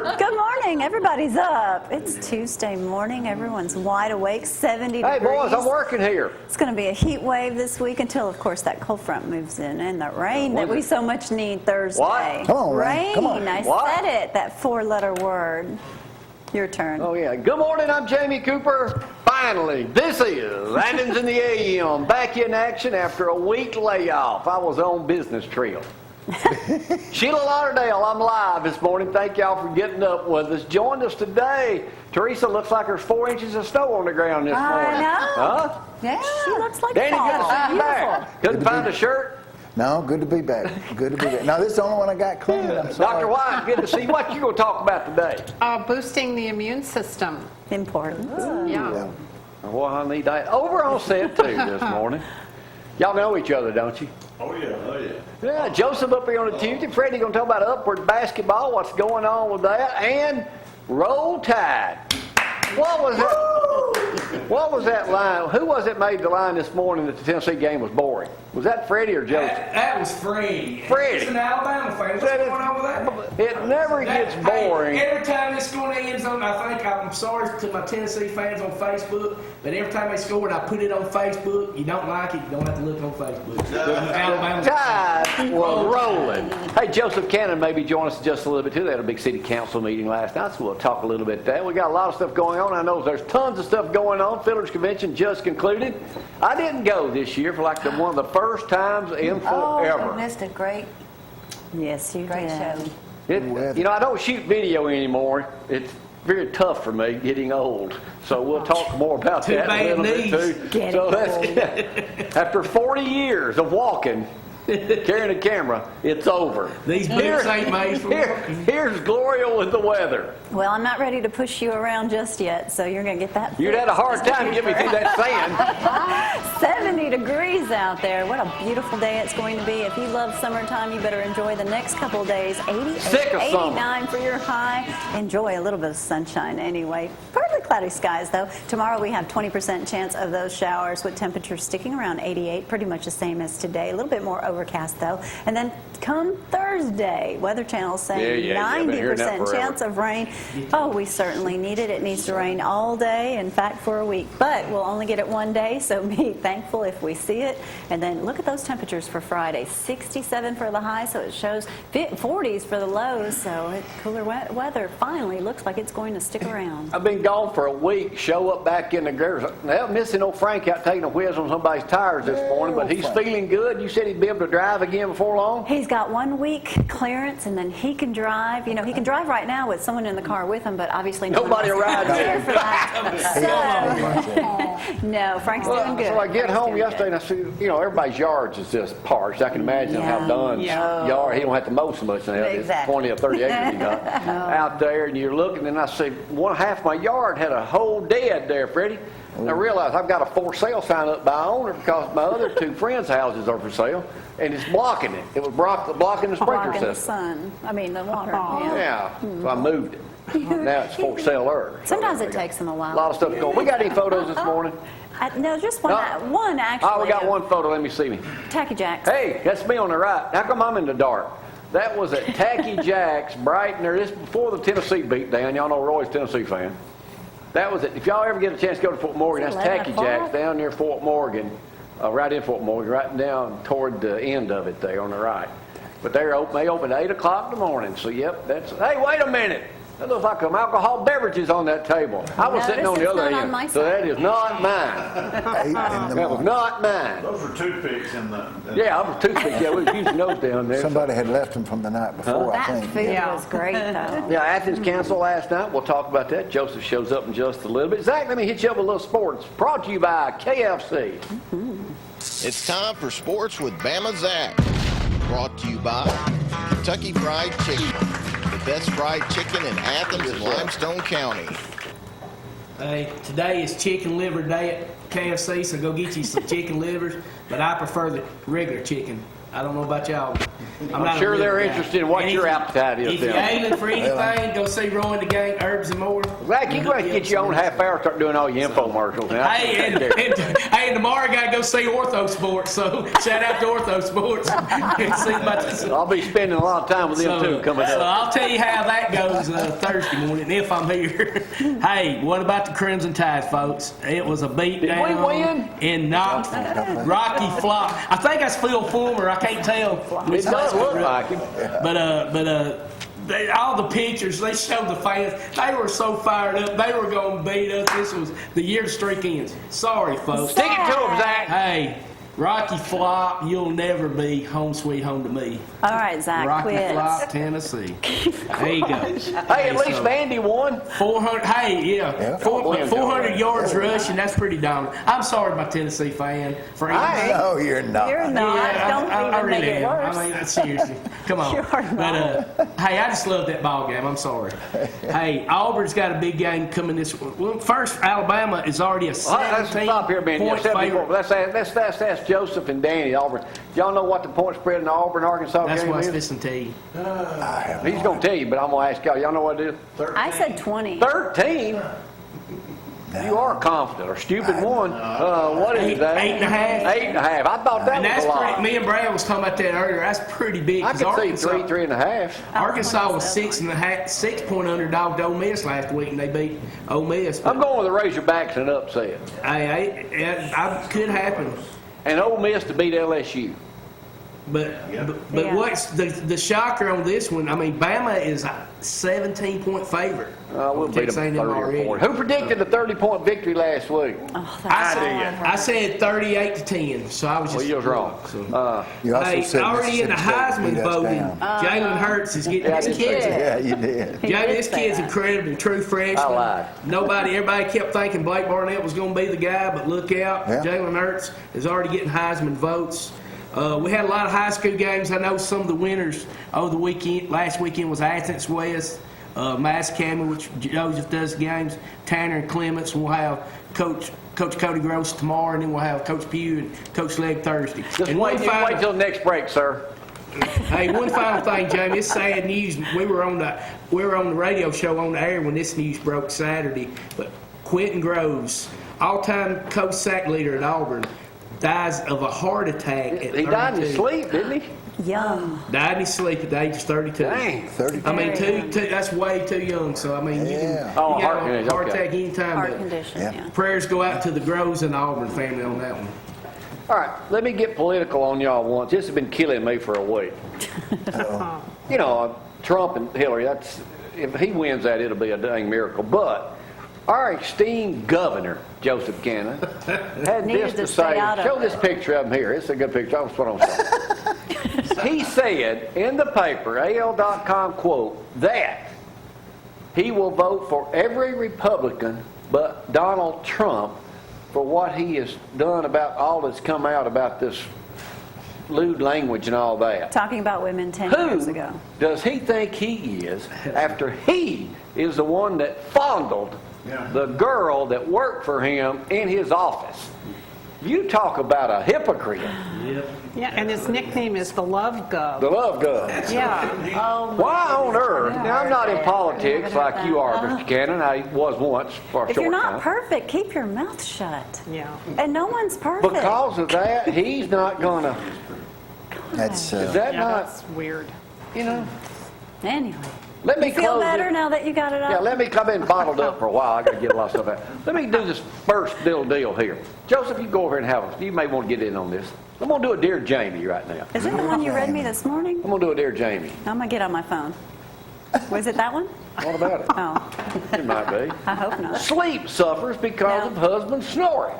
Good morning. Everybody's up. It's Tuesday morning. Everyone's wide awake. 70 degrees. Hey, boys, I'm working here. It's going to be a heat wave this week until, of course, that cold front moves in and the rain that we so much need Thursday. What? Come on, rain. Rain. Come on. I What? said it. That four-letter word. Your turn. Oh, yeah. Good morning. I'm Jamie Cooper. Finally, this is Athens in the AM. Back in action after a week layoff. I was on business trip. Sheila Lauderdale, I'm live this morning. Thank y'all for getting up with us. Joined us today. Teresa looks like there's 4 inches of snow on the ground this morning. I know. Huh? Yeah. She looks like Danny, fall. good to see you back. Beautiful. Couldn't find a shirt? No, good to be back. Good to be back. Now, this is the only one I got clean. I'm sorry. Dr. White, good to see you. What you going to talk about today? Boosting the immune system. Important. Yeah. Well, I need that. Over on set, too, this morning. Y'all know each other, don't you? Oh, yeah, oh, yeah. Yeah, Joseph up here on a Tuesday. Freddie going to talk about upward basketball, what's going on with that, and Roll Tide. What was that? What was that line? Who was it made the line this morning that the Tennessee game was boring? Was that Freddie or Joseph? That was Freddie. Freddie. He's an Alabama fan. What's going on with that? It never gets boring. Hey, every time they score in the end zone, I'm sorry to my Tennessee fans on Facebook, but every time they score, I put it on Facebook. You don't like it, you don't have to look on Facebook. Alabama. Tide was rolling. Hey, Joseph Cannon maybe join us just a little bit too. They had a big city council meeting last night, so we'll talk a little bit there. We got a lot of stuff going on. I know there's tons of stuff going on. Fiddler's Convention just concluded. I didn't go this year for like one of the first times in forever. Oh, you missed a great Yes, you show. I don't shoot video anymore. It's very tough for me getting old. So we'll talk more about Too that a bad little bit too. So that's after 40 years of walking, carrying a camera, it's over. These boots ain't made for Here's Gloria with the weather. Well, I'm not ready to push you around just yet, so you're going to get that. You'd had a hard time getting me through that sand. 70 degrees out there. What a beautiful day it's going to be. If you love summertime, you better enjoy the next couple of days. 88, Sick of summer. 89 for your high. Enjoy a little bit of sunshine anyway. Partly cloudy skies, though. Tomorrow we have 20% chance of those showers with temperatures sticking around 88, pretty much the same as today. A little bit more overcast, though. And then come Thursday, Weather Channel is saying I've been hearing that 90% forever. chance of rain. Oh, we certainly need it. It needs to rain all day, in fact, for a week. But we'll only get it one day, so be thankful if we see it. And then look at those temperatures for Friday. 67 for the high, so it shows 40s for the lows. So cooler weather finally looks like it's going to stick around. I've been gone for a week. Show up back in the garage. Now, missing old Frank out taking a whiz on somebody's tires this morning, but he's feeling good. You said he'd be able to drive again before long? He's got 1 week clearance, and then he can drive. You know, he can drive right now with someone in the car with him, but obviously Nobody rides there him. for that. So, no, Frank's doing good. So I get Frank's home doing yesterday and I see, everybody's yards is just parched. I can imagine how Dunn's yard, he don't have to mow so much now. It's 20 or 30 acres he got out there, and you're looking, and I see one half my yard had a hole dead there, Freddie. And I realized I've got a for sale sign up by owner because my other two friends' houses are for sale, and it's blocking it. It was blocking the sprinkler blocking the system. sun. I mean, the water. Yeah, so I moved it. Now it's for sale. Sometimes it takes them a while. A lot of stuff going. We got any photos this morning? No, just one actually. Oh, we got one photo. Let me see me. Tacky Jacks. Hey, that's me on the right. How come I'm in the dark? That was at Tacky Jack's, Brighton. This before the Tennessee beat down. Y'all know Roy's a Tennessee fan. That was it. If y'all ever get a chance to go to Fort Morgan, that's Tacky Jack's down near Fort Morgan, right in Fort Morgan, right down toward the end of it there on the right. But they're open. They open at 8 o'clock in the morning. So yep, that's. Hey, wait a minute. That looks like some alcohol beverages on that table. I was sitting on the other end, so that is not mine. That was not mine. Those were toothpicks in the... Yeah, I was toothpicks. Yeah, we was using those down there. Somebody had left them from the night before, I That think. food was great, though. Yeah, Athens canceled last night. We'll talk about that. Joseph shows up in just a little bit. Zack, let me hit you up with a little sports. Brought to you by KFC. It's time for Sports with Bama Zack. Brought to you by Kentucky Fried Chicken. The best fried chicken in Athens and Limestone County. Hey, today is chicken liver day at KFC, so go get you some chicken livers, but I prefer the regular chicken. I don't know about y'all. I'm not a sure they're liquor guy. interested in what And your if- appetite is If you're then. aiming for anything, go see Roy and the Gang, Herbs and More. Zach, you go ahead and get your own half hour, start doing all your infomercials now. Hey, and tomorrow I got to go see Ortho Sports, so shout out to Ortho Sports. And see about this. I'll be spending a lot of time with them too coming So up. I'll tell you how that goes Thursday morning if I'm here. Hey, what about the Crimson Tide, folks? It was a beat Did we down win? and knocked Rocky flop. I think that's Phil Fulmer. I can't tell. It does look like it. But all the pictures they showed the fans, they were so fired up. They were going to beat us. This was the year the streak ends. Sorry, folks. Stick it to them, Zach. Hey, Rocky flop. You'll never be home sweet home to me. All right, Zach, Rocky quit. flop, Tennessee. There you go. Hey, at least so- Vandy won. 400. Hey, Yeah. 400 yards rushing. That's pretty dominant. I'm sorry, my Tennessee fan. For No, you're not. You're not. Don't I even really make it am. worse. I mean, seriously. Come on. You are But hey, I just love that ball game. I'm sorry. Hey, Auburn's got a big game coming this. Well, first, Alabama is already a Let's 17 stop here a minute. point Yes, favorite. let's ask Joseph and Danny Auburn. Y'all know what the point spread in the Auburn-Arkansas That's game what I was is? fixing to tell you. He's going to tell you, but I'm going to ask y'all. Y'all know what it is? I said 20. 13? You are confident, or stupid one. What is that? 8.5. 8.5. I thought that And was that's a lot. pretty. Me and Brad was talking about that earlier. That's pretty big. I 'cause could see 3.5. Arkansas was 6.5, 6-point underdog to Ole Miss last week, and they beat Ole Miss. I'm going with the Razorbacks and an upset. I could happen. And Ole Miss to beat LSU. But Yeah. what's the shocker on this one? I mean, Bama is a 17-point favorite. We'll beat Texas them A&M 30 or already. 40. Who predicted the 30-point victory last week? Oh, that's I said 38-10, so I was Well, just you was wrong. You also Hey, said already in the Mississippi State Heisman beat us voting, down. Jalen Hurts is getting Yeah, I this did say kid's. that. Yeah, you did. He Yeah, did this say kid's that. incredible, true freshman. I lied. Everybody kept thinking Blake Barnett was going to be the guy, but look out, Yeah. Jalen Hurts is already getting Heisman votes. We had a lot of high school games. I know some of the winners over the weekend. Last weekend was Athens West, Mass Campbell, which Joseph does games, Tanner and Clements. We'll have Coach Cody Gross tomorrow, and then we'll have Coach Pugh and Coach Legg Thursday. Just And wait till the next break, sir. Hey, one final thing, Jamie. It's sad news. We were on the radio show on the air when this news broke Saturday. But Quentin Groves, all-time coach sack leader at Auburn, dies of a heart attack at 32. He died in his sleep, didn't he? Young. Died in his sleep at the age of 32. Dang. 30. I mean, Very young. that's way too young. So I mean, you Yeah. can Oh, you got heart a condition, heart okay. attack anytime. Heart But condition, Yeah. yeah. prayers go out to the Groves and the Auburn family on that one. All right, let me get political on y'all once. This has been killing me for a week. You know, Trump and Hillary, if he wins that, it'll be a dang miracle. But our esteemed governor, Joseph Cannon, had Needed this to to stay say. out of Show it. this picture of him here. It's a good picture. That's what I'm saying. He said in the paper, AL.com quote, that he will vote for every Republican but Donald Trump for what he has done about all that's come out about this lewd language and all that. Talking about women 10 years Who ago. does he think he is after he is the one that fondled the girl that worked for him in his office? You talk about a hypocrite. Yeah, and his nickname is the Love Gov. The love gun. Yeah. Oh, Why on earth? Now, I'm not in politics Never heard like you are, that. Mr. Cannon. I was once for a If short you're not time. perfect, keep your mouth shut. Yeah. And no one's perfect. Because of that, he's not going to. That's Is that Yeah, not, that's weird. you know? Anyway. Let me You feel close better it. now that you got it out? Yeah, let me come in bottled up for a while. I got to get a lot of stuff out. Let me do this first little deal here. Joseph, you go over and have a. You may want to get in on this. I'm going to do a Dear Jamie right now. Is it the one you read me this morning? I'm going to do a Dear Jamie. I'm going to get on my phone. Was it that one? What about it? Oh, It might be. I hope not. Sleep suffers because No. of husband snoring.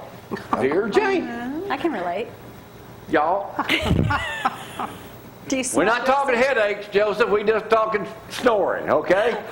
Dear Jamie. I can relate. Y'all, Do you we're not snore? talking headaches, Joseph. We're just talking snoring, okay?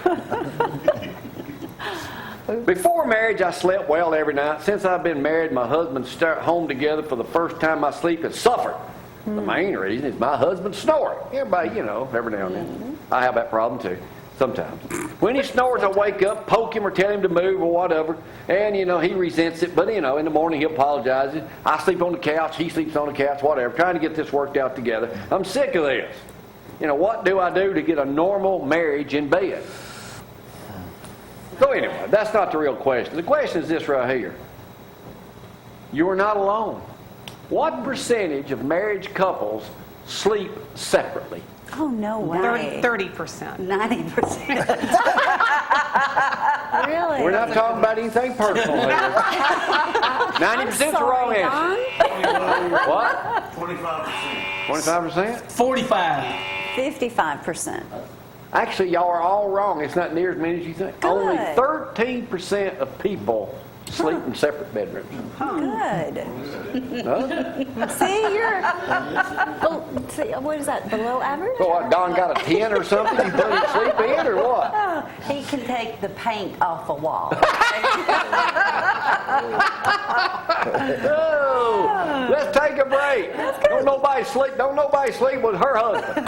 Before marriage, I slept well every night. Since I've been married, my husband start home together for the first time. My sleep has suffered. The main reason is my husband snoring. Everybody, you know, every now and then. I have that problem too, sometimes. When he snores, I wake up, poke him or tell him to move or whatever. And, he resents it. But, in the morning he apologizes. I sleep on the couch. He sleeps on the couch, whatever. Trying to get this worked out together. I'm sick of this. What do I do to get a normal marriage in bed? So anyway, that's not the real question. The question is this right here. You are not alone. What percentage of marriage couples sleep separately? Oh, no way. 30%. 90%. Really? We're not talking about anything personal here. 90% is the wrong answer. What? 25%. 25%? 45. 55%. Actually, y'all are all wrong. It's not near as many as you think. Good. Only 13% of people sleep in separate bedrooms. Good. Huh? See, what is that, below average? So what, Don got a 10 or something he put him to sleep in, or what? Oh, he can take the paint off a wall. Oh, let's take a break. Don't nobody sleep with her husband.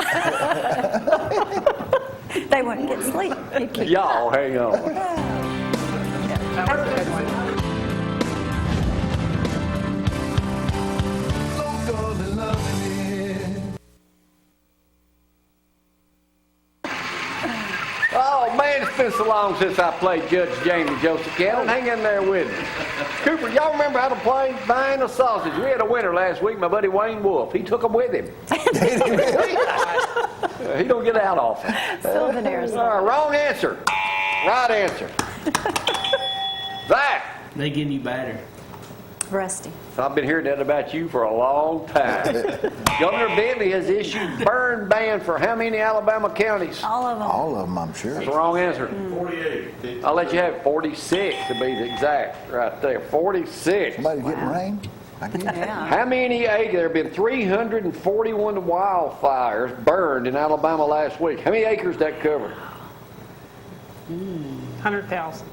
They wouldn't get sleep. Y'all hang on. That was a good one. Oh man, it's been so long since I played Judge Jamie Joseph Cannon. Hang in there with me. Cooper, y'all remember how to play buying a sausage? We had a winner last week, my buddy Wayne Wolf. He took them with him. He don't get out often. Sylvan, Arizona. Wrong answer. Right answer. Zack. They getting you better. Rusty. I've been hearing that about you for a long time. Governor Bentley has issued burn ban for how many Alabama counties? All of them. All of them, I'm sure. That's the wrong answer. 48. I'll let you have 46 to be the exact right there. 46. Somebody getting rain? I get it. Yeah. How many acres? There have been 341 wildfires burned in Alabama last week. How many acres that cover? 100,000.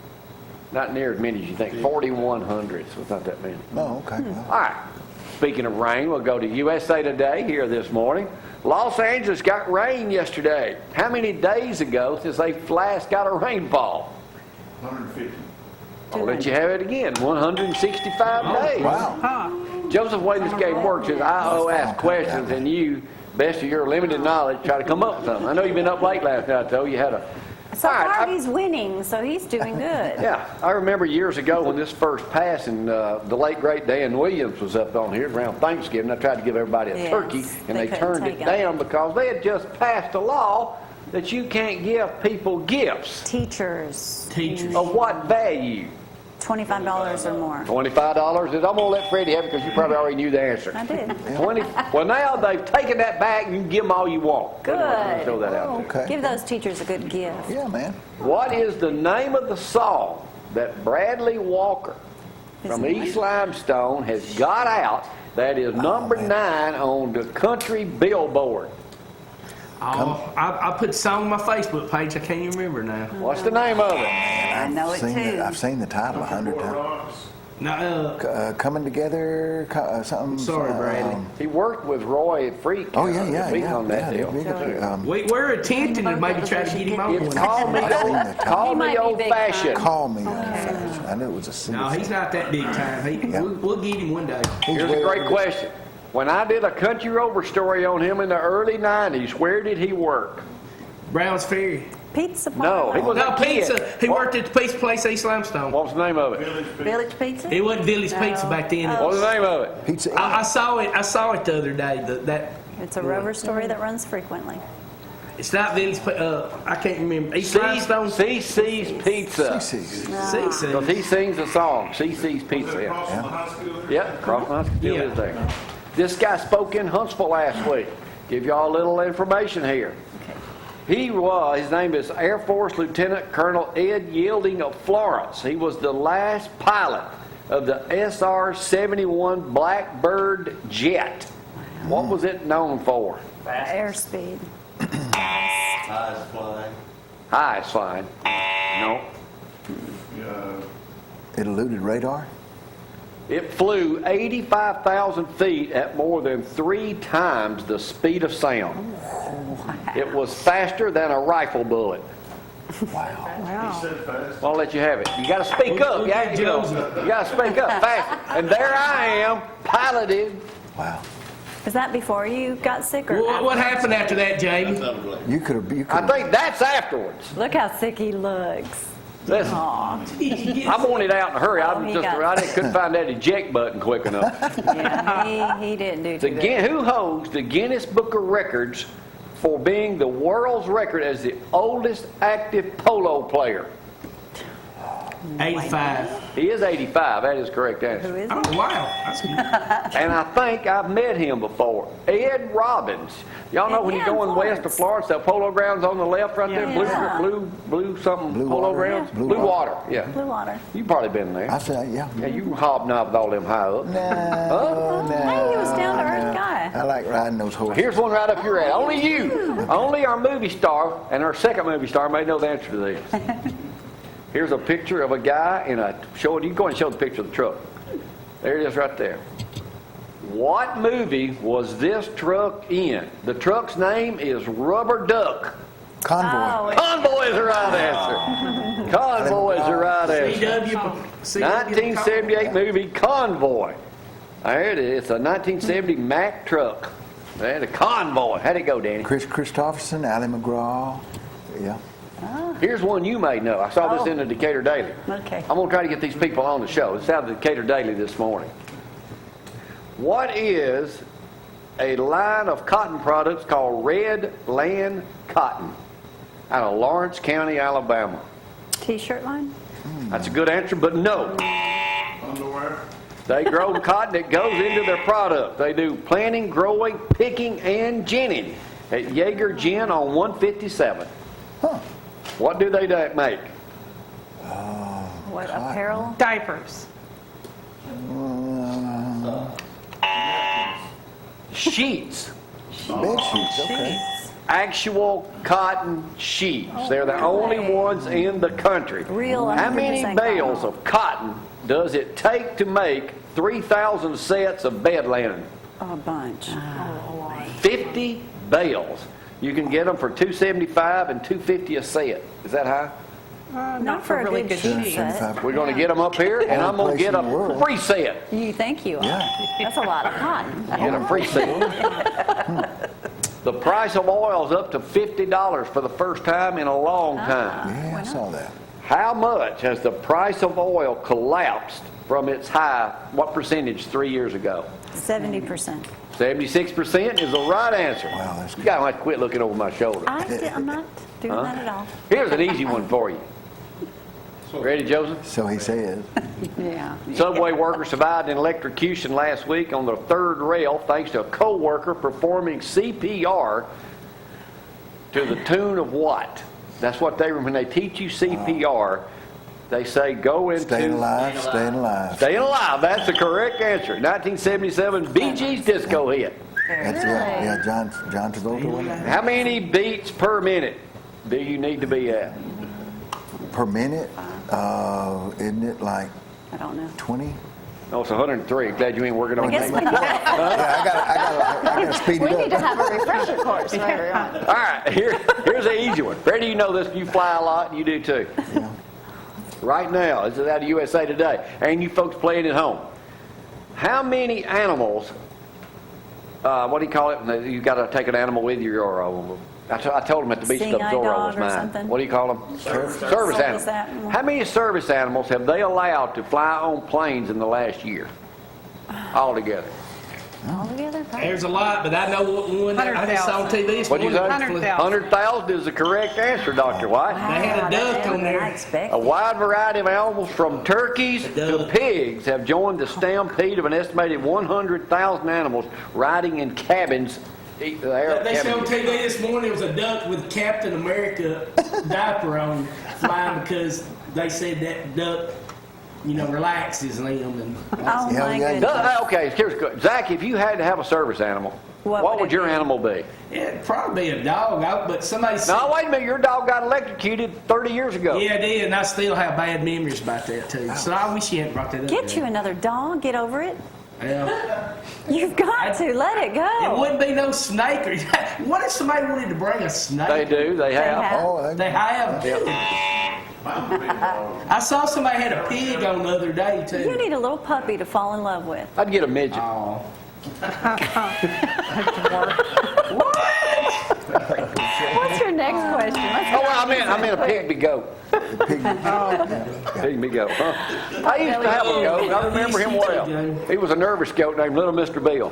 Not near as many as you think. 4,100, so it's not that many. Oh, okay. Well, All right. Speaking of rain, we'll go to USA Today here this morning. Los Angeles got rain yesterday. How many days ago since they last got a rainfall? 150. I'll let you have it again. 165 days. wow. Huh. Joseph, the way this game works is I ask questions, and you, best of your limited knowledge, try to come up with something. I know you've been up late last night, though. You had a... So All right, far, he's winning, so he's doing good. Yeah, I remember years ago when this first passed, and the late, great Dan Williams was up on here around Thanksgiving. I tried to give everybody a Yes, turkey, and they they couldn't turned it take it. down because they had just passed a law that you can't give people gifts Teachers, Teachers. of what value? $25 or more. $25. I'm going to let Freddie have it because you probably already knew the answer. I did. 20. Well, now they've taken that back, and you can give them all you want. Good. Throw that out there. Okay. Give those teachers a good gift. Yeah, man. What is the name of the song that Bradley Walker from Is it East Limestone has got out that is number 9 on the country Billboard? Oh, I put the song on my Facebook page. I can't even remember now. What's the name of it? I know it too. I've seen the title 100 times. Rocks. No, Coming Together, something. Sorry, Bradley. He worked with Roy at Freak. Oh, yeah. He's on that yeah, deal. we're attempting to maybe try to get him on It's one. Call Me I've seen that title. Call He might Me be Old big Fashioned. Call me. I knew it was a single. No, he's not that big time. We'll get him one day. Here's a great question. When I did a Country Rover story on him in the early 90s, where did he work? Browns Ferry. Pizza No, parlor. he was No, a kid. pizza. He What- worked at the pizza place East Limestone. What was the name of it? Village Pizza? It wasn't Village Pizza back then. What was the name of it? Pizza. I saw it. I saw it the other day. It's a Rover story that runs frequently. It's not Village. I can't remember. East Limestone. CC's Pizza. CC's. CC. Because he sings a song, CC's Pizza. Yeah. Across from the high school there? Yep, Cross Huntsville still Yeah. is there. This guy spoke in Huntsville last week. Give y'all a little information here. His name is Air Force Lieutenant Colonel Ed Yielding of Florence. He was the last pilot of the SR-71 Blackbird jet. What was it known for? Airspeed. Eyes flying. Highest flying. No. It eluded radar. It flew 85,000 feet at more than 3 times the speed of sound. It was faster than a rifle bullet. Wow. Wow. I'll let you have it. You got to speak up. We'll Yeah, get you know, Joseph. you got to speak up fast. And there I am, piloted. Wow. Is that before you got sick or What after? happened after that, Jamie? You could have. I think that's afterwards. Look how sick he looks. Listen, Aw. I wanted out in a hurry. Oh, he got- Couldn't find that eject button quick enough. Yeah, he didn't do too good. Who holds the Guinness Book of Records for being the world's record as the oldest active polo player? 85. He is 85. That is correct answer. Who is Oh, it? wow. That's good. And I think I've met him before. Ed Robbins. Y'all know when Yeah, you're going west of Florence. Florence, the polo grounds on the left right there, Yeah. blue something Blue polo water. grounds? Yeah. Blue water, yeah. Blue water. You've probably been there. I said, yeah. Yeah, you hobnobbed with all them high up. No, no. Hey, he was down to earth guy. I like riding those horses. Here's one right up your alley. Only you, only our movie star and our second movie star may know the answer to this. Here's a picture of a guy in a show. You can go and show the picture of the truck. There it is right there. What movie was this truck in? The truck's name is Rubber Duck. Convoy. Oh, Convoy is the right answer. Convoy is the right answer. CW. 1978 movie Convoy. There it is. It's a 1970 Mack truck. And a Convoy. How'd it go, Danny? Chris Christopherson, Ally McGraw. Yeah. Here's one you may know. I saw this Oh. in the Decatur Daily. Okay. I'm going to try to get these people on the show. It's out of the Decatur Daily this morning. What is a line of cotton products called Red Land Cotton out of Lawrence County, Alabama? T-shirt line? That's a good answer, but no. Underwear. They grow cotton that goes into their product. They do planting, growing, picking, and ginning at Jaeger Gin on 157. Huh. What do they make? What, apparel? Diapers. Sheets. Bed sheets, okay. Actual cotton sheets. They're the only ones in the country. Real How many 100% bales cotton. of cotton does it take to make 3,000 sets of bed linen? A bunch. 50 bales. You can get them for $275 and $250 a set. Is that high? Not for a really good sheet. set. We're going to get them up here, and I'm going to get a Place in the world. free set. You think you are? Yeah. That's a lot of cotton. Get a free set. The price of oil is up to $50 for the first time in a long time. Yeah, I saw that. How much has the price of oil collapsed from its high? What percentage 3 years ago? 70%. 76% is the right answer. Wow, that's You guys might quit looking over my shoulder. I'm not doing that at all. Here's an easy one for you. Ready, Joseph? So he says. Yeah. Subway worker survived an electrocution last week on the third rail thanks to a co-worker performing CPR to the tune of what? That's what when they teach you CPR, they say go into... Staying alive, staying alive. Staying alive. That's the correct answer. 1977 Bee Gees disco hit. That's yeah, John Travolta wasn't it? How many beats per minute do you need to be at? Per minute. Isn't it like I don't know. 20? No, it's 103. Glad you ain't working on I guess that. we need to, Yeah, I gotta speed we it need to up. have a refresher course for everyone. All right, here's an easy one. Freddie, you know this. You fly a lot, and you do too. Yeah. Right now, this is out of USA Today, and you folks playing at home. How many animals? What do you call it? You got to take an animal with you, or I told them at the beach Seeing club eye Zorro dog was or mine. something? What do you call them? Service Service animals. animal. How many service animals have they allowed to fly on planes in the last year? Altogether. All together? Probably. There's a lot, but I know what one that I just saw on TV this What'd you morning. say? 100,000. 100,000 is the correct answer, Dr. White. They had a duck That's on more than there. I A expected. wide variety of animals from turkeys to duck. pigs have joined the stampede of an estimated 100,000 animals riding in cabins. The air They showed on cabins. TV this morning, it was a duck with Captain America diaper on flying because they said that duck, relaxes them. And Oh, Yeah, my we got- goodness. Okay, here's good. Zach, if you had to have a service animal, What what would would it your be? animal be? it'd probably be a dog, but somebody said, No, wait a minute. Your dog got electrocuted 30 years ago. yeah, I did, and I still have bad memories about that too. So I wish you hadn't brought that up. Get you another dog. Get over it. Yeah. You've got to let it It go. wouldn't be no snake. Or, what if somebody wanted to bring a snake? They do, they have. have. Oh, They have. Mine's a big dog. I saw somebody had a pig on the other day too. You need a little puppy to fall in love with. I'd get a midget. Oh. What's your next question? Oh, well, I meant a pygmy goat. Pygmy goat, huh? I used to have a goat. I remember him well. He was a nervous goat named Little Mr. Bill.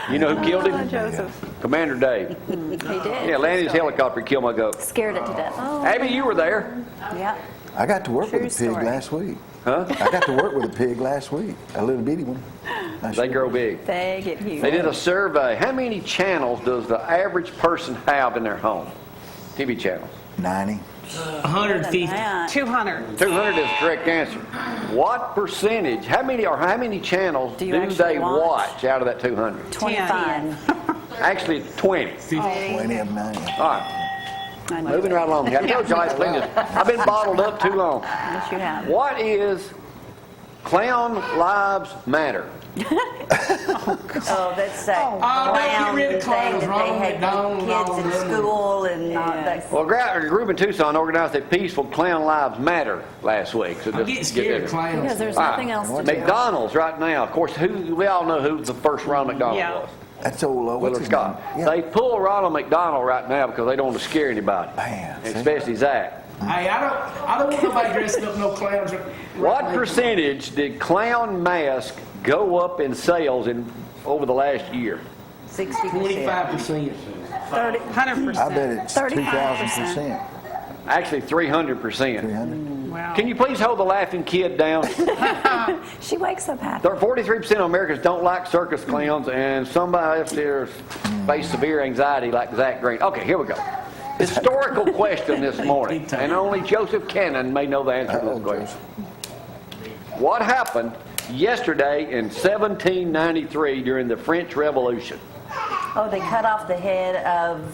You know who killed him? Joseph. Commander Dave. He did. Yeah, landed his helicopter, killed my goat. Scared it to death. Oh, Abby, you were there. yeah. I got to work True with a pig story. last week. Huh? I got to work with a pig last week, a little bitty one. I They sure grow big. They get huge. They did a survey. How many channels does the average person have in their home? TV channels. 90. 150. Man. 200. 200 is the correct answer. What percentage, how many channels Do do, you actually they watch? watch out of that 200? 25. Actually, 20. 20 of them 90. All right, I know moving that. right along. I told you I clean this. I've been bottled up too long. Yes, you have. What is Clown Lives Matter? Oh, that's that don't get rid of clown clowns, thing that Ronald they had McDonald and all kids in them. school and that. Well, a group in Tucson organized a peaceful Clown Lives Matter last week. So I'm just getting get scared of it. clowns. Because there's All right. nothing else to do. McDonald's right now. Of course, we all know who the first Ronald McDonald Yeah. was. That's old, what's Willard his Scott. name? Yeah. They pull Ronald McDonald right now because they don't want to scare anybody, Man, see? especially Zack. Hey, I don't want nobody dressing up no clowns. What percentage did clown mask go up in sales over the last year? 60%. 25%. 100%. I bet it's 2,000%. Actually, 300%. 300. Wow. Can you please hold the laughing kid down? She wakes up happy. 43% of Americans don't like circus clowns, and somebody else there face severe anxiety like Zack Green. Okay, here we go. Historical question this morning, and only Joseph Cannon may know the answer to this question. What happened yesterday in 1793 during the French Revolution? Oh, they cut off the head of,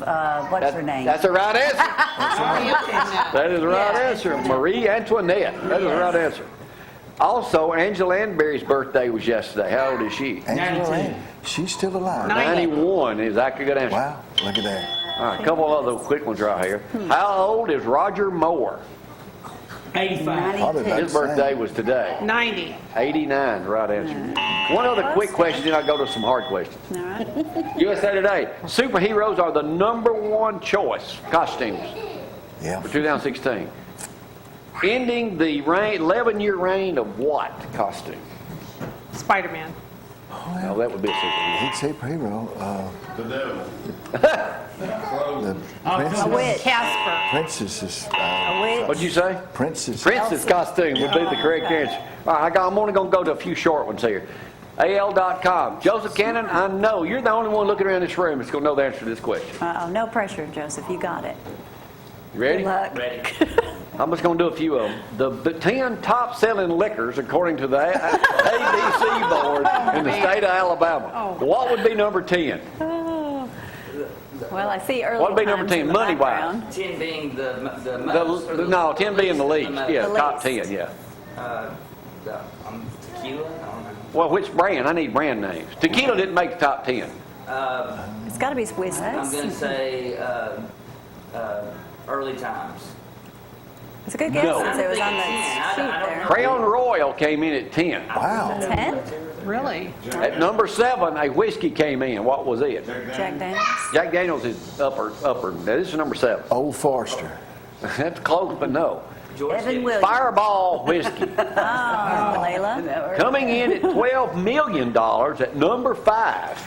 what's her name? That's the right answer. Yeah. That is the right answer. Marie Antoinette. That is the right answer. Also, Angela Lansbury's birthday was yesterday. How old is she? Angela 92. Land, she's still alive. 91 is that a good answer. Wow, look at that. All right, a couple of other quick ones right here. How old is Roger Moore? 85. Probably about His the same. birthday was today. 90. 89, right answer. One other quick question, then I'll go to some hard questions. All right. USA Today. Superheroes are the #1 choice costumes Yeah. for 2016. Ending the 11-year reign of what costume? Spider-Man. No, that would be a superhero. He'd say hero. The devil. The A witch. Casper. princess is A witch. What'd you say? princess. Princess costume would be the correct answer. All right, I'm only going to go to a few short ones here. AL.com. Joseph Cannon, I know you're the only one looking around this room that's going to know the answer to this question. Uh-oh, no pressure, Joseph. You got it. You ready? Good luck. I'm just going to do a few of them. The 10 top-selling liquors, according to the ABC board in the state of Alabama. What would be number 10? Well, I see early What would be number times 10, in the money-wise? background. 10 being the most? or No, 10 being the least. most? Yeah, The top least. 10, yeah. Tequila? I don't know. Well, which brand? I need brand names. Tequila didn't make the top 10. It's got to be whiskey. I'm going to say early times. It's a good guess No. since it was on the I don't sheet there. know. Crown Royal came in at 10. Wow. 10? Really? At number 7, a whiskey came in. What was it? Jack Daniels. Jack Daniels is upper. Now, this is number 7. Old Forester. That's close, but no. George Evan did. Williams. Fireball whiskey. Oh, Layla. Coming in at $12 million at number 5.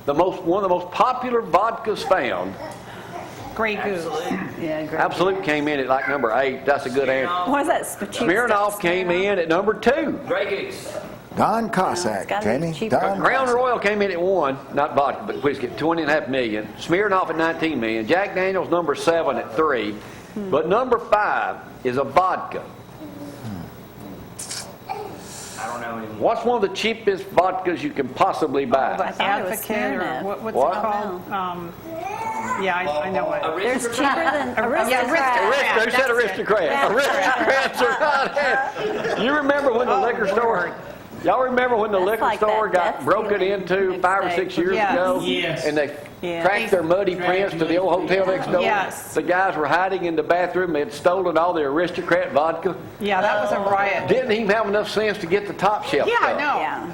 One of the most popular vodkas found. Grey Goose. Yeah, great. Absolute came in at like number 8. That's a good answer. What is that? Cheap Smirnoff stuff? came in at number 2. Grey Goose. Don it's Cossack, gotta be Jamie. cheaper. Don Crown Cossack. Royal came in at 1, not vodka, but whiskey, at $20.5 million. Smirnoff at $19 million. Jack Daniels number 7 at 3. But number 5 is a vodka. I don't know anymore. What's one of the cheapest vodkas you can possibly buy? I thought it was Advocate or Smirnoff. what's What? it called? Yeah, I know it. There's cheaper than Yeah, Aristocrat. Who said aristocrat? That's it. Aristocrat's the right answer. You remember when the liquor store Y'all remember when the That's liquor like store that got death broken feeling into next 5 or day. 6 years Yes. ago? Yes. And they Yeah. tracked their muddy prints to the old hotel next door? Yes. The guys were hiding in the bathroom. They had stolen all the Aristocrat vodka. Yeah, that was a riot. Didn't even have enough sense to get the top shelf Yeah, I stuff. know. Yeah.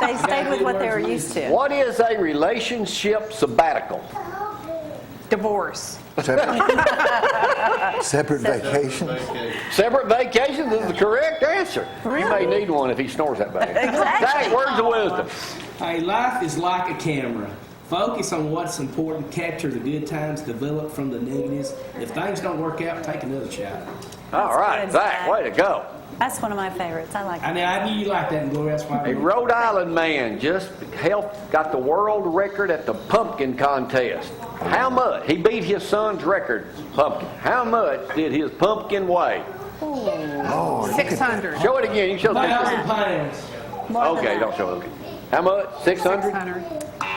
They stayed with what they were used to. What is a relationship sabbatical? Divorce. Separate vacations. Separate vacations is the correct answer. You may need one if he snores that bad. Exactly. Zack, words of wisdom. Hey, life is like a camera. Focus on what's important, capture the good times, develop from the negatives. If things don't work out, take another shot. All right, good, Zack, Zack. way to go. That's one of my favorites. I like I it. mean, I knew you liked that, and Gloria, that's why. A Rhode Island man just got the world record at the pumpkin contest. How much? He beat his son's record, pumpkin. How much did his pumpkin weigh? Lord. 600. Show it again. You show the 1,000 pounds. More than Okay, that. don't show it. Okay. How much? 600? 600.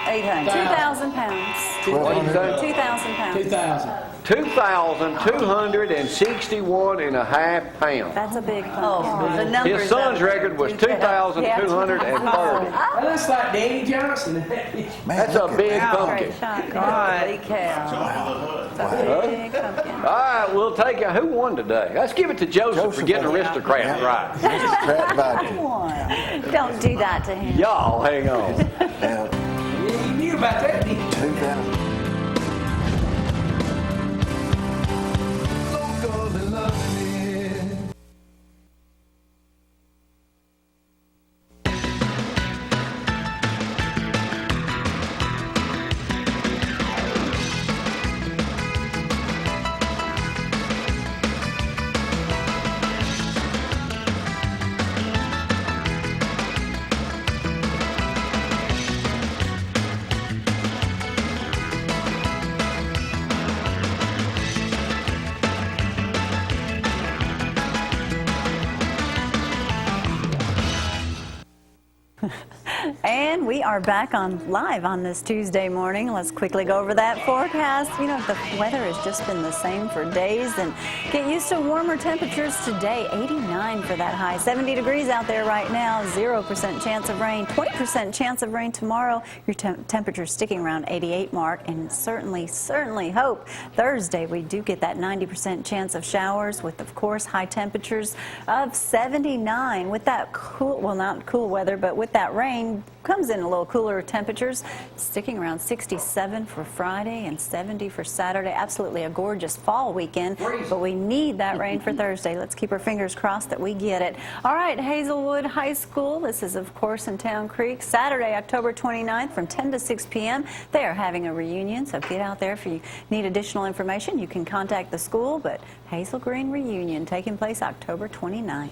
800. 2,000 pounds. What do you say? 2,000 pounds. 2,000. 2,261 and a half pounds. That's a big Oh, pumpkin. the numbers. His son's record was 2,230. That looks like Danny Johnson. Man, That's a look at big that. pumpkin. Great shot. God. Holy cow. It's a big pumpkin. All right, we'll take it. Who won today? Let's give it to Joseph for getting aristocrat right. Aristocrat vodka. Don't do that to him. Y'all, hang on. Now, You knew about that, didn't you? 2,000. And we are back on live on this Tuesday morning. Let's quickly go over that forecast. You know, the weather has just been the same for days, and get used to warmer temperatures today. 89 for that high. 70 degrees out there right now. 0% chance of rain. 20% chance of rain tomorrow. Your temperature sticking around 88 mark, and certainly hope Thursday we do get that 90% chance of showers with, of course, high temperatures of 79 with that cool, well, not cool weather, but with that rain comes in a little cooler temperatures, sticking around 67 for Friday and 70 for Saturday. Absolutely a gorgeous fall weekend, but we need that rain for Thursday. Let's keep our fingers crossed that we get it. All right, Hazelwood High School. This is, of course, in Town Creek. Saturday, October 29th from 10 to 6 p.m. They are having a reunion, so get out there. If you need additional information, you can contact the school, but Hazel Green reunion taking place October 29th.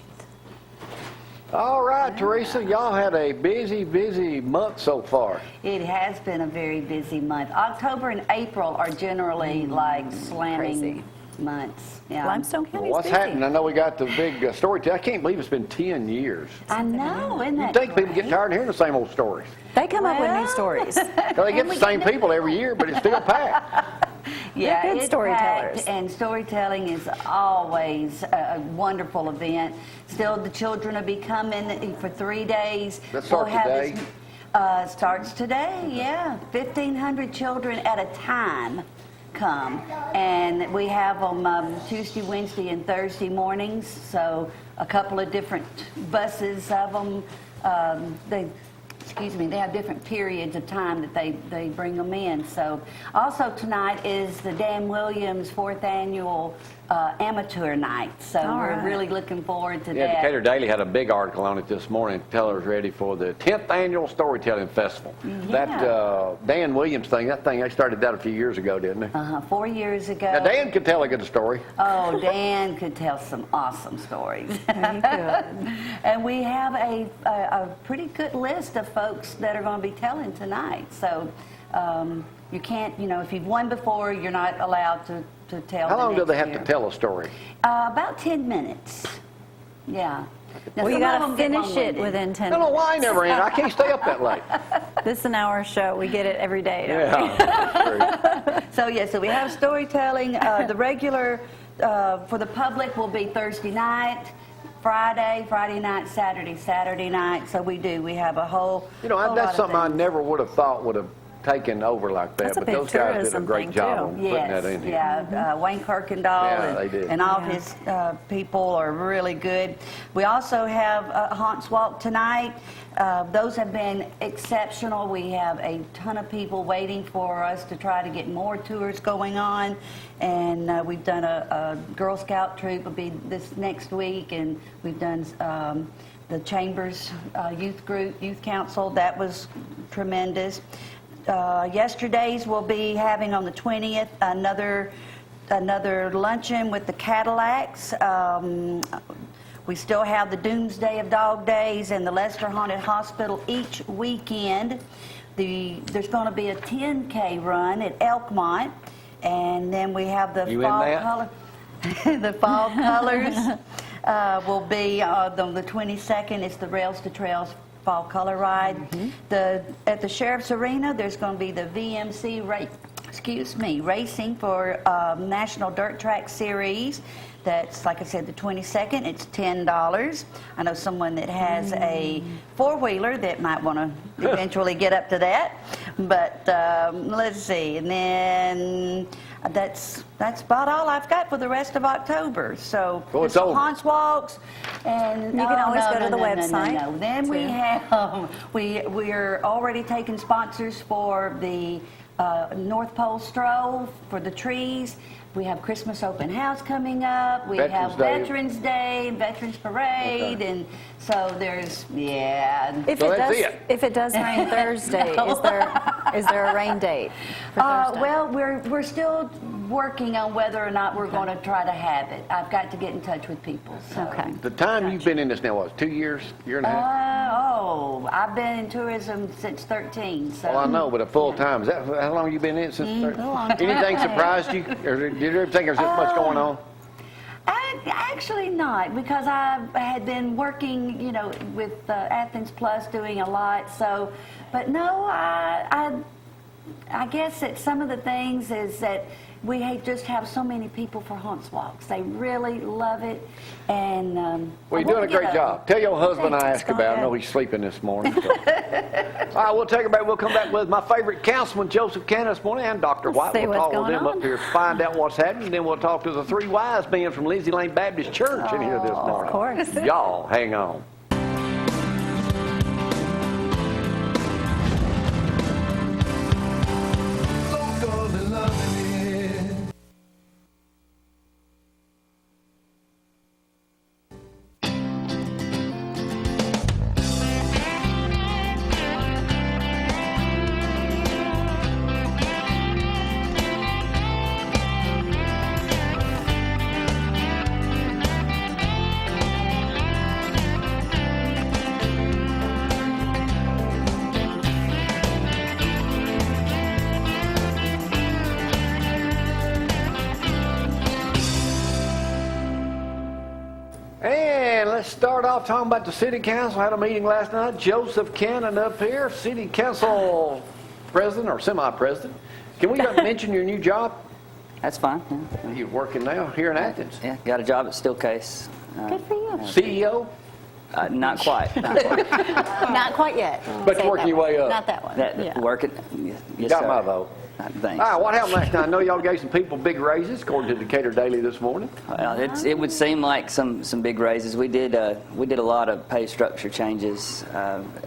All right, Teresa, y'all had a busy month so far. It has been a very busy month. October and April are generally like slamming Crazy. months. Yeah. Limestone County's What's busy. happening? I know we got the big story. I can't believe it's been 10 years. I know, isn't that You'd think people great? get tired of hearing the same old stories. They come up with new Well. stories. Well, they get the same people every year, but it's still packed. Yeah, They're good it's storytellers. packed, and storytelling is always a wonderful event. Still, the children will be coming for 3 days. That starts today? Starts today, yeah. 1,500 children at a time come. And we have them Tuesday, Wednesday, and Thursday mornings. So a couple of different buses of them. They have different periods of time that they bring them in. So also tonight is the Dan Williams 4th annual amateur night. So All we're right. really looking forward to Yeah, that. Decatur Daily had a big article on it this morning. Tellers ready for the 10th annual Storytelling Festival. Yeah. That Dan Williams thing, they started that a few years ago, didn't they? 4 years ago. Now, Dan could tell a good story. Oh, Dan could tell some awesome stories. He could. And we have a pretty good list of folks that are going to be telling tonight. So you can't, if you've won before, you're not allowed to tell. How the long do next they have year. to tell a story? About 10 minutes. Yeah. Now, Well, you some got of to them get finish it long-winded. within 10 No, minutes. why never end? I can't stay up that late. This is an hour show. We get it every day, don't we? Yeah, that's true. So we have storytelling. The regular for the public will be Thursday night. Friday night, Saturday night. So we have a whole. You know, whole that's lot of something I things. never would have thought would have taken over like that. That's a But big those guys did a tourism great thing, job too. on putting that in here. Wayne Kirkendall Yeah, they did. and all his people are really good. We also have Haunts Walk tonight. Those have been exceptional. We have a ton of people waiting for us to try to get more tours going on. And we've done a Girl Scout troop will be this next week, and we've done the Chambers Youth Council. That was tremendous. Yesterday's we'll be having on the 20th another luncheon with the Cadillacs. We still have the Doomsday of Dog Days and the Lester Haunted Hospital each weekend. There's going to be a 10K run at Elkmont, and then we have the You in fall that? color. The fall colors will be on the 22nd. It's the Rails to Trails Fall Color Ride. At the Sheriff's Arena, there's going to be the VMC racing for National Dirt Track Series. That's, like I said, the 22nd. It's $10. I know someone that has a four-wheeler that might want to eventually get up to that. But let's see. And then that's about all I've got for the rest of October. So Well, it's there's over. Haunts Walks, and You can always go to the no. website, Then we too. have we're already taking sponsors for the North Pole Stroll for the trees. We have Christmas open house coming up. We Veterans have Day. Veterans Day, Veterans Parade, Okay. and so there's If So it that's does, it. if it does rain Thursday, is there a rain date for Thursday? well, we're still working on whether or not we're going to try to have it. I've got to get in touch with people. So. Okay. The time you've been in this now, what, 2 years, year and a half? I've been in tourism since 13. So. Well, I know, but a full time. Is that how long you been in it since? a long time. Anything surprised you, or did you ever think there's this much going on? Actually not, because I had been working, with Athens Plus doing a lot. So, but no, I guess that some of the things is that we just have so many people for Haunts Walks. They really love it, and Well, you're doing a great job. Tell your husband I asked about. I know he's sleeping this morning. So. All right, we'll take a break. We'll come back with my favorite councilman, Joseph Cannon, this morning, and Dr. White. See We'll what's talk with going them on. up here, find out what's happening. Then we'll talk to the three wise men from Lindsay Lane Baptist Church in here this morning. Of course. Y'all, hang on. And let's start off talking about the city council. Had a meeting last night. Joseph Cannon up here, city council president or semi-president. Can we mention your new job? That's fine. Yeah. You're working now here in Athens. Yeah, got a job at Steelcase. Good for you. CEO? Not quite. Not quite. Not quite yet. But Say you're it working that your way up. Not that one. That, Yeah. Working. Yes, Got sir. my vote. Thanks. All right, what happened last night? I know y'all gave some people big raises, according to Decatur Daily this morning. Well, it would seem like some big raises. We did a lot of pay structure changes,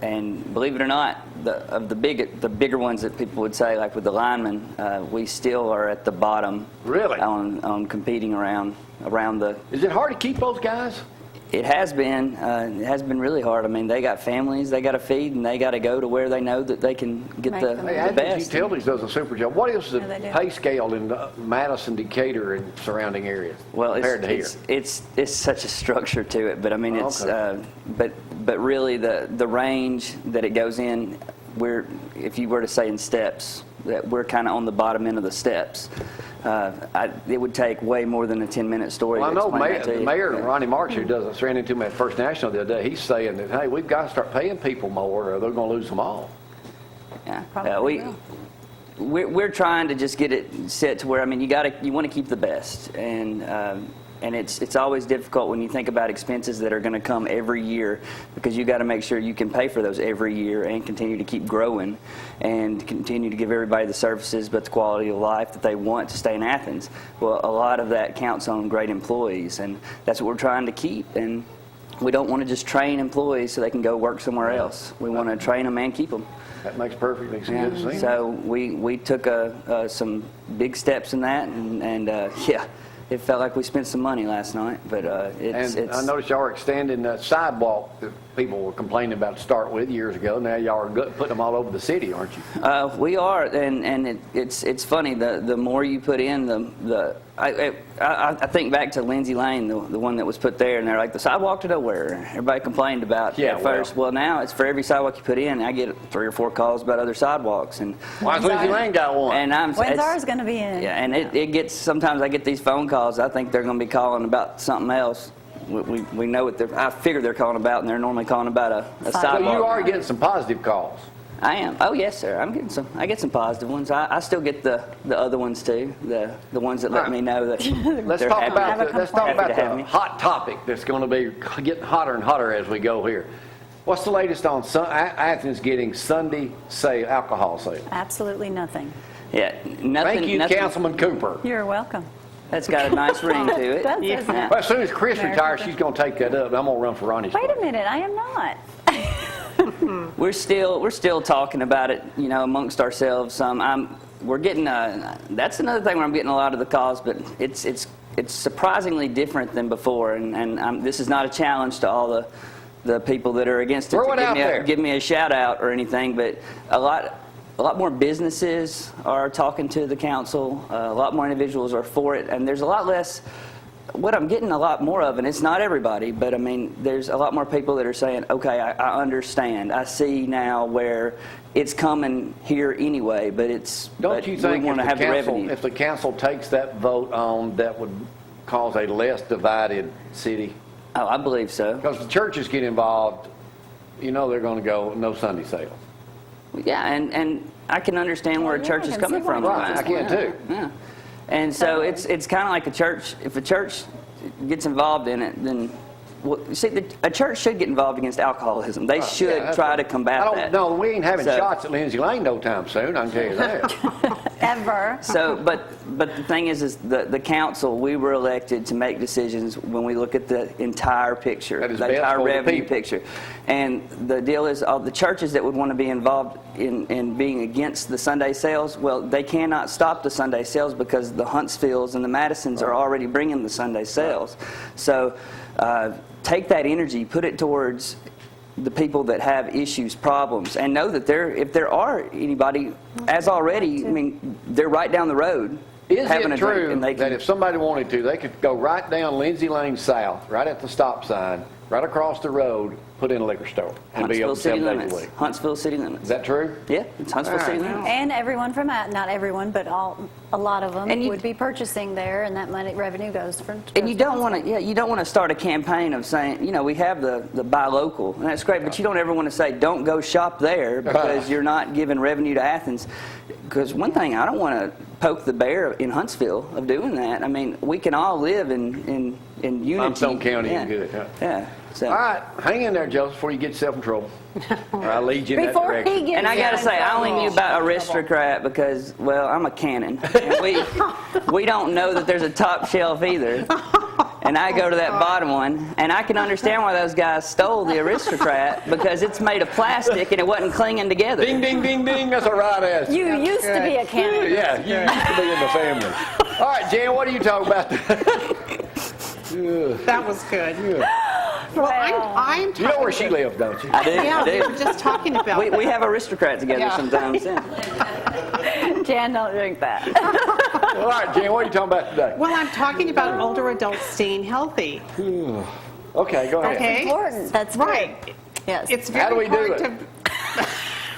and believe it or not, the bigger ones that people would say, like with the linemen, we still are at the bottom. Really? On competing around the. Is it hard to keep those guys? It has been. It has been really hard. I mean, they got families they got to feed, and they got to go to where they know that they can get Make the, them the Hey, Athens best. Utilities does a super job. What is the Yeah, they do. pay scale in Madison, Decatur, and surrounding areas Well, compared to here? it's such a structure to it, but I mean, it's Okay. but really the range that it goes in, if you were to say in steps, that we're kind of on the bottom end of the steps. It would take way more than a 10-minute story. Well, I to know explain that to the you. mayor, Yeah. Ronnie Marks, who does ran into him at First National the other day. He's saying that, hey, we've got to start paying people more, or they're going to lose them all. Yeah. Probably We're trying to just get it set to where, I mean, you want to keep the best, and and it's always difficult when you think about expenses that are going to come every year, because you got to make sure you can pay for those every year and continue to keep growing and continue to give everybody the services but the quality of life that they want to stay in Athens. Well, a lot of that counts on great employees, and that's what we're trying to keep. And we don't want to just train employees so they can go work somewhere else. We want to train them and keep them. That makes perfect sense. So we took some big steps in that, and yeah, it felt like we spent some money last night, but it's. I noticed y'all are extending that sidewalk that people were complaining about to start with years ago. Now y'all are putting them all over the city, aren't you? We are, and it's funny. The more you put in, I think back to Lindsay Lane, the one that was put there, and they're like, the sidewalk to nowhere. Everybody complained about at first. Well, now it's for every sidewalk you put in. I get 3 or 4 calls about other sidewalks, and why's Lindsay Lane got one? And when's ours going to be in? Yeah, and it gets, sometimes I get these phone calls. I think they're going to be calling about something else. We know what I figure they're calling about, and they're normally calling about a sidewalk. So you are getting some positive calls. I am. Oh yes, sir. I get some positive ones. I still get the other ones too. The ones that let me know that Let's talk about the hot topic that's going to be getting hotter and hotter as we go here. What's the latest on Athens getting Sunday alcohol sale? Absolutely nothing. Yeah, nothing. Thank you, Councilman Cooper. You're welcome. That's got a nice ring to it. Does, doesn't it? Well, as soon as Chris retires, she's going to take that up, and I'm going to run for Ronnie's. Wait a minute, I am not. We're still talking about it, amongst ourselves. We're getting. That's another thing where I'm getting a lot of the calls, but it's surprisingly different than before. And this is not a challenge to all the people that are against it. Throw it out there. Give me a shout out or anything, but a lot more businesses are talking to the council. A lot more individuals are for it, and there's a lot less. What I'm getting a lot more of, and it's not everybody, but I mean, there's a lot more people that are saying, okay, I understand. I see now where it's coming here anyway, but it's. Don't you think if the council takes that vote on, that would cause a less divided city? Oh, I believe so. Because the churches get involved, they're going to go no Sunday sales. Yeah, and I can understand where a church is coming from. Right, I can too. Yeah. And so it's kind of like a church. If a church gets involved in it, then a church should get involved against alcoholism. They should try to combat that. No, we ain't having shots at Lindsay Lane no time soon. I can tell you that. Ever. So, but the thing is the council. We were elected to make decisions when we look at the entire picture, the entire revenue picture. And the deal is, all the churches that would want to be involved in being against the Sunday sales, well, they cannot stop the Sunday sales because the Huntsvilles and the Madisons are already bringing the Sunday sales. So take that energy, put it towards the people that have issues, problems, and know that if there are anybody, as already, I mean, they're right down the road. Is it true that if somebody wanted to, they could go right down Lindsay Lane South, right at the stop sign, right across the road, put in a liquor store, and be open 7 days a week? Huntsville city limits. Is that true? Yeah, it's Huntsville city limits. And everyone from not everyone, but a lot of them would be purchasing there, and that revenue goes for. And you don't want to start a campaign of saying, we have the buy local, and that's great, but you don't ever want to say don't go shop there because you're not giving revenue to Athens. Because one thing, I don't want to poke the bear in Huntsville of doing that. I mean, we can all live in unity. Limestone County is good. Huh? Yeah. So. All right, hang in there, Joseph, before you get yourself in trouble. Or I'll lead you in that direction. And I got to say, I only knew about Aristocrat because, well, I'm a canon. And we don't know that there's a top shelf either. And I go to that bottom one, and I can understand why those guys stole the Aristocrat because it's made of plastic and it wasn't clinging together. Ding, ding, ding, ding. That's a right answer. You used to be a canon. Yeah, you used to be in the family. All right, Jan, what are you talking about? That was good. Yeah. Well, I'm talking. You know where she lives, don't you? I do. Yeah, I do. we were just talking about that. We have Aristocrat together sometimes. Jan, don't drink that. All right, Jan, what are you talking about today? Well, I'm talking about older adults staying healthy. Okay, go ahead. Okay. That's important. That's right. Good. Yes. It's How do very we do hard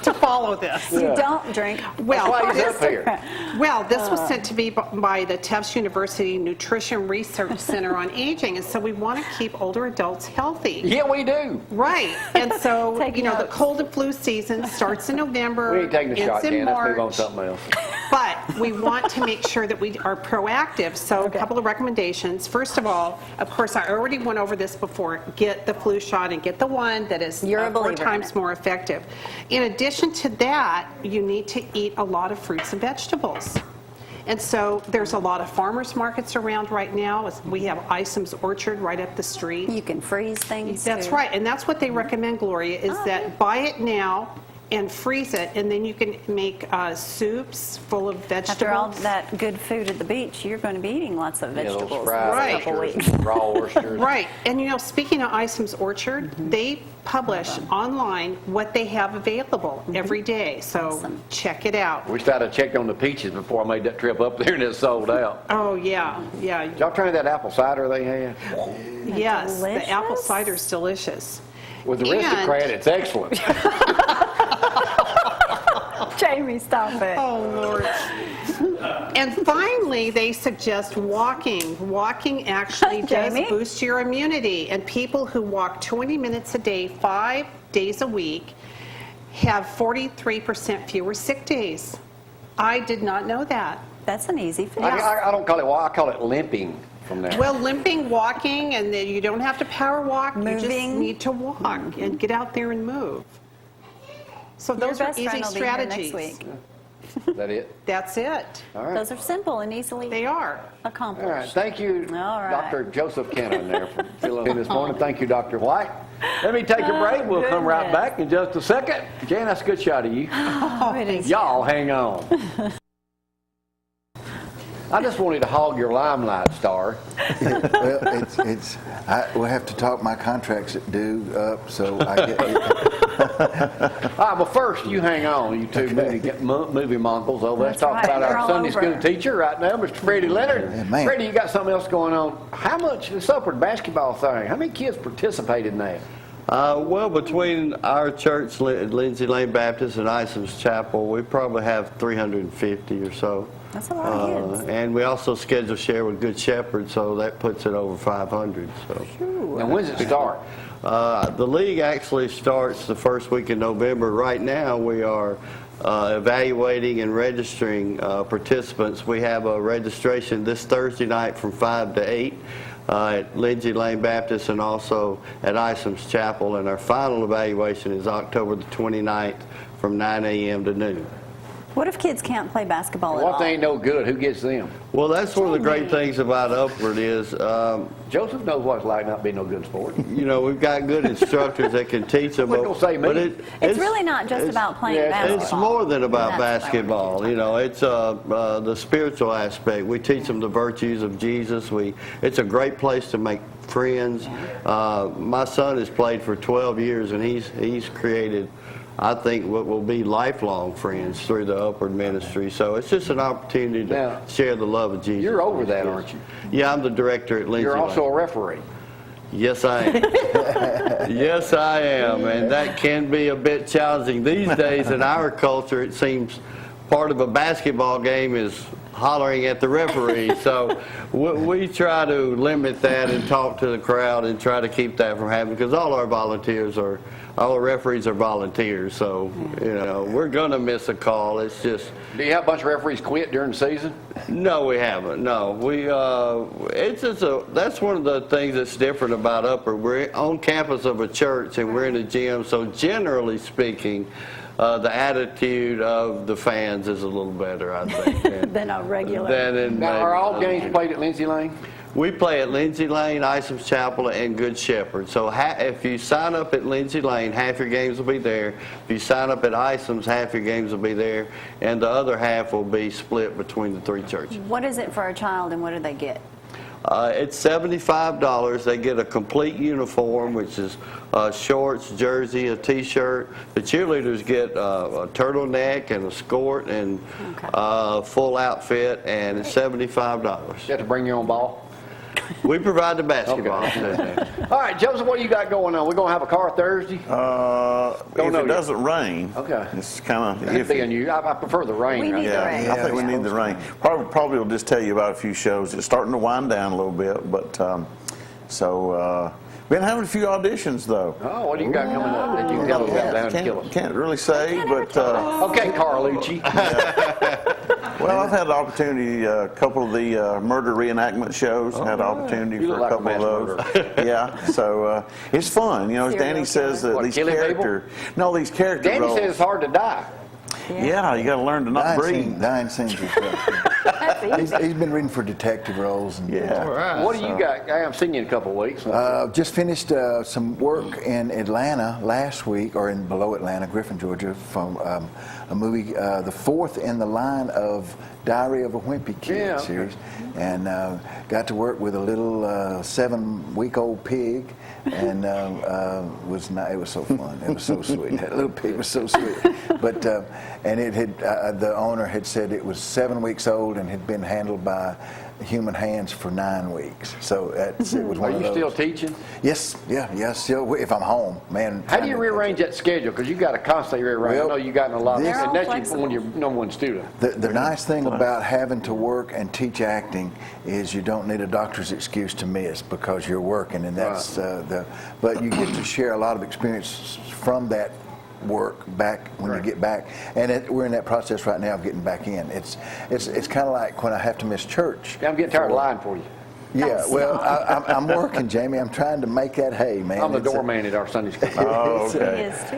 to follow this. You don't drink. Well, That's why he's up here. Well, this was sent to me by the Tufts University Nutrition Research Center on Aging, and so we want to keep older adults healthy. Yeah, we do. Right, and so, Take the notes. cold and flu season starts in November. We ain't taking a shot, ends in Jan. Let's move on March. to something else. But we want to make sure that we are proactive. So a couple of recommendations. First of all, of course, I already went over this before. Get the flu shot and get the one that is You're a 4 believer in times it. more effective. In addition to that, you need to eat a lot of fruits and vegetables. And so there's a lot of farmers markets around right now. We have Isom's Orchard right up the street. You can freeze things. That's too. right, and that's what they recommend, Gloria, is that buy it now and freeze it, and then you can make soups full of vegetables. After all that good food at the beach, you're going to be eating lots of Yeah, those vegetables fried in a couple oysters, weeks. raw oysters. Right, and you know, speaking of Isom's Orchard, they publish online what they have available every day, so Awesome. check it out. We started checking on the peaches before I made that trip up there, and it sold out. Oh, yeah, yeah, Did y'all try that apple cider they had? yes, the apple delicious. cider's delicious. With the And- aristocrat, it's excellent. Jamie, stop it. Oh, Lord. And finally, they suggest walking. Walking actually does Jamie? boost your immunity. And people who walk 20 minutes a day, 5 days a week, have 43% fewer sick days. I did not know that. That's an easy fix. I don't call it walk, I call it limping from now. Well, limping, walking, and then you don't have to power walk. You just Moving. need to walk and get out there and move. So Your those are best easy friend will be here strategies. next week. Is that it? That's it. All right. Those are simple and easily They are. accomplished. All right, thank you, All right. Dr. Joseph Cannon there for filling in this morning. Thank you, Dr. White. Let me take a break. We'll come right goodness. back in just a second. Jan, that's a good shot of you. Oh, it is. Y'all hang on. I just wanted to hog your limelight, Star. Well, we'll have to talk my contracts due up, so I get it. All right, well, first, you hang on, you two movie monkles. Let's That's talk right, about they're our all Sunday over. school teacher right now, Mr. Freddie Leonard. Yeah, man. Freddie, you got something else going on. How much, this upward basketball thing, how many kids participate in that? Well, between our church, Lindsay Lane Baptist, and Isom's Chapel, we probably have 350 or so. That's a lot of kids. And we also schedule share with Good Shepherd, so that puts it over 500. So. And when does it start? The league actually starts the first week in November. Right now, we are evaluating and registering participants. We have a registration this Thursday night from 5 to 8 at Lindsay Lane Baptist and also at Isom's Chapel. And our final evaluation is October the 29th from 9 a.m. to noon. What if kids can't play basketball at What all? they ain't no good, who gets them? Well, that's one of the great things about Upward is, Joseph knows what it's like not being no good sport. you know, we've got good instructors that can teach them. What you gonna say, me? It's really not just about playing basketball. It's more than about That's what I wanted basketball. to You know, it's the spiritual aspect. We teach them the virtues of Jesus. It's a great place to make friends. My son has played for 12 years, and he's created, I think, what will be lifelong friends through the Upward Ministry. So it's just an opportunity to Now, share the love of Jesus. You're over that, aren't you? Yeah, I'm the director at Lindsay You're also Lane. a referee. Yes, I am. Yes, I am. And that can be a bit challenging these days in our culture. It seems part of a basketball game is hollering at the referee. So we try to limit that and talk to the crowd and try to keep that from happening because all our referees are volunteers. So, you know, we're going to miss a call. It's just... Do you have a bunch of referees quit during the season? No, we haven't. No, that's one of the things that's different about Upward. We're on campus of a church and we're in a gym, so generally speaking, the attitude of the fans is a little better, I think. Than a regular. Now, are all games played at Lindsay Lane? We play at Lindsay Lane, Isom's Chapel, and Good Shepherd. So if you sign up at Lindsay Lane, half your games will be there. If you sign up at Isom's, half your games will be there. And the other half will be split between the three churches. What is it for a child and what do they get? It's $75. They get a complete uniform, which is shorts, jersey, a T-shirt. The cheerleaders get a turtleneck and a skirt and full outfit, and it's $75. You have to bring your own ball? We provide the basketball. Okay. All right, Joseph, what do you got going on? We're going to have a car Thursday? If know it yet. doesn't rain, Okay. it's kind of That'd be iffy. unusual. I prefer the rain. We right need now. the rain. I think we need the rain. Probably will just tell you about a few shows. It's starting to wind down a little bit, but So, been having a few auditions though. Oh, what do you got coming up that you can tell us about down and kill us? Can't really say, but Okay, Carlucci. well, I've had the opportunity. A couple of the murder reenactment shows. Had the opportunity You for look a like a couple of mass those. Yeah, so it's fun. You know, as Serial Danny says, What, these killing people? character. No, these character Danny roles. says it's hard to die. Yeah, you got to learn to not breathe. Dying scenes are tough. That's easy. He's been reading for detective roles. And, Yeah. What do you got? I haven't seen you in a couple of weeks. Just finished some work in Atlanta last week, or in below Atlanta, Griffin, Georgia, from a movie, the fourth in the line of Diary of a Wimpy Kid series, and got to work with a little 7-week-old pig, and it was so fun. It was so sweet. That little pig was so sweet. But and it had the owner had said it was 7 weeks old and had been handled by human hands for 9 weeks. So it was one Are of you those. still teaching? Yes, yeah, still if I'm home, man. How do you rearrange that schedule? Because you got to constantly rearrange. Well, I know you got in a lot of They're and all that's flexible. when you're number one student. The nice thing about having to work and teach acting is you don't need a doctor's excuse to miss because you're working, and that's but you get to share a lot of experience from that work back when you get back, and we're in that process right now of getting back in. It's kind of like when I have to miss church. I'm getting tired of lying for you. Yeah, well, I'm working, Jamie. I'm trying to make that hay, man. I'm the doorman at our Sunday school. Oh, He okay. is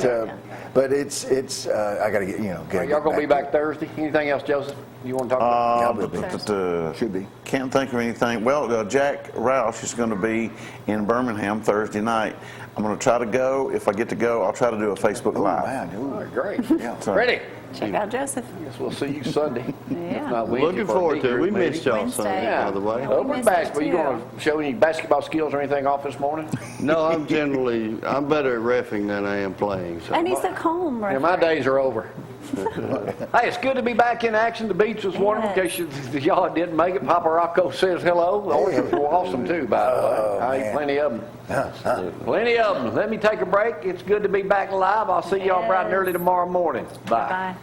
too. But it's I got to get Are y'all going to be back Thursday? Anything else, Joseph, you want to talk about? Should be. Can't think of anything. Well, Jack Roush is going to be in Birmingham Thursday night. I'm going to try to go. If I get to go, I'll try to do a Facebook Live. Man, All right, great. Yeah. So- Ready? Check out Joseph. Guess we'll see you Sunday. Yeah. If not Wednesday Looking for a forward big to it. group We meeting. missed y'all Wednesday. Sunday, by the way. Yeah. Over missed it basketball, you too. want to show any basketball skills or anything off this morning? No, I'm better at reffing than I am playing. So. And he's at home, Yeah, right? my days are over. Hey, it's good to be back in action. The beach was wonderful. In case y'all didn't make it, Papa Rocco says hello. The oysters were awesome too, by the way. I ate plenty of them. Plenty of them. Let me take a break. It's good to be back live. I'll see y'all bright and early tomorrow morning. Bye. Bye.